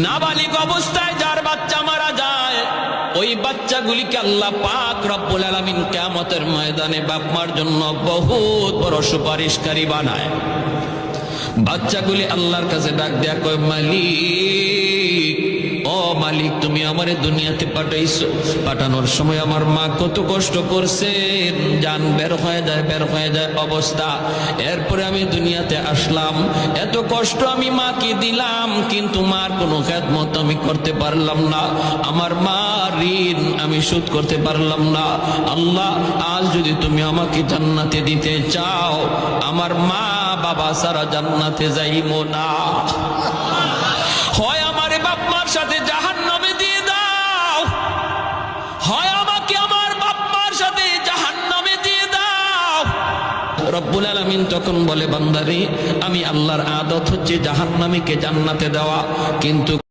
নাবালিগ অবস্থায় যার বাচ্চা মারা যায়, ওই বাচ্চাগুলিকে আল্লাহ পাক রব্বুল আলামিন কিয়ামতের ময়দানে বাপ মার জন্য বহুত বড় সুপারিশকারী বানায়। বাচ্চাগুলি আল্লাহর কাছে ডাক দেয়া কয়, মালিক, ও মালিক, তুমি আমারে দুনিয়াতে পাঠাইছো, পাঠানোর সময় আমার মা কত কষ্ট করছেন, জান বের হয়ে যায় অবস্থা। এরপরে আমি দুনিয়াতে আসলাম, এত কষ্ট আমি মাকে দিলাম, কিন্তু মার কোনো খেদমত আমি করতে পারলাম না, আমার মা ঋণ আমি শোধ করতে পারলাম না। আল্লাহ, আজ যদি তুমি আমাকে জান্নাতে দিতে চাও, আমার মা বাবা সারা জান্নাতে যাইবো না, হয় আমারে বাপ মার সাথে জাহান্নামে দিয়ে দাও, হয় আমাকে আমার বাপ মার সাথে জাহান্নামে দিয়ে দাও। রব্বুল আলামিন তখন বলে, বান্দারে, আমি আল্লাহর আদত হচ্ছে জাহান্নামীকে জান্নাতে দেওয়া, কিন্তু